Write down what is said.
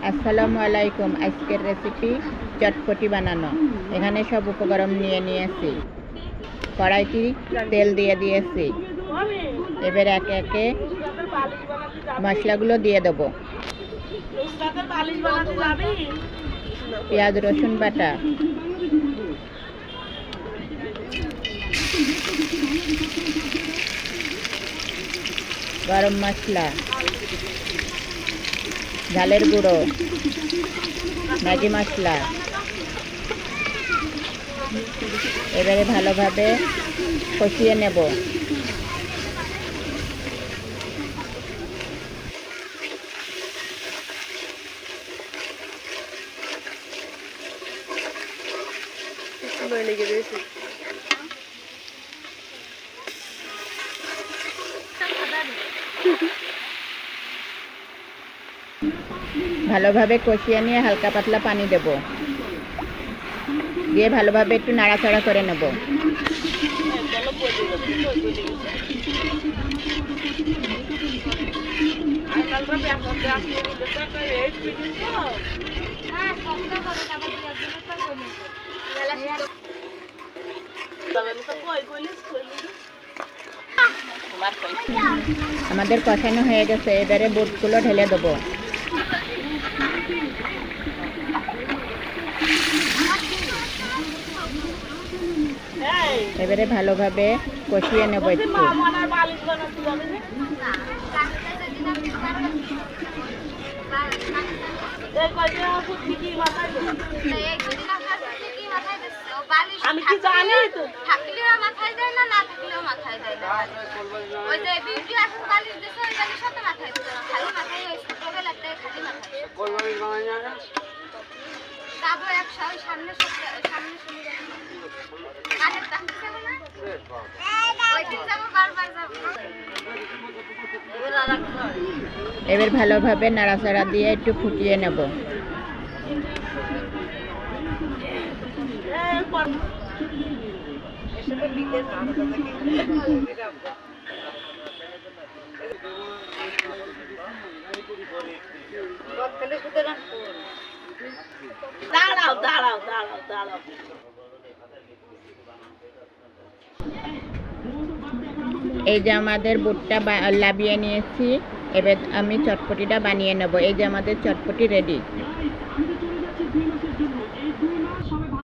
আসসালামু আলাইকুম। আজকের রেসিপি চটপটি বানানো। এখানে সব উপকরণ নিয়েছি। কড়াইটি তেল দিয়ে দিয়েছি। এবার একে একে মশলাগুলো দিয়ে দেবো। পেঁয়াজ রসুন বাটা, গরম মশলা, ঝালের গুঁড়ো, ম্যাগি মশলা। এবারে ভালোভাবে কষিয়ে নেব। ভালোভাবে কষিয়ে নিয়ে হালকা পাতলা পানি দেব, দিয়ে ভালোভাবে একটু নাড়াচাড়া করে নেব। আমাদের কষানো হয়ে গেছে, এবারে বুটগুলো ঢেলে দেবো। এবারে ভালোভাবে কষিয়ে নেব একটু। আমি কি জানি তো থাকলেও মাথায় দেয় না, না থাকলেও মাথায় দেয় না। ওই যে বিউটি এখন বালিশ দিছে, ওই বালিশ সাথে মাথায় দিছে না, খালি মাথায় ওই ছোটবেলাতে খালি মাথায়। কোন বালিশ বানাই না? তারপর একশো ওই সামনে শুনে যাবে কানের টাকতে যাবে না, ওই দিন যাবো, বারবার যাবো। এবার ভালোভাবে নাড়াচাড়া দিয়ে একটু ফুটিয়ে নেব। দাঁড়াও দাঁড়াও দাঁড়াও দাঁড়াও। এই যে আমাদের বুটটা লাবিয়ে নিয়েছি, এবার আমি চটপটিটা বানিয়ে নেব। এই যে আমাদের চটপটি রেডি।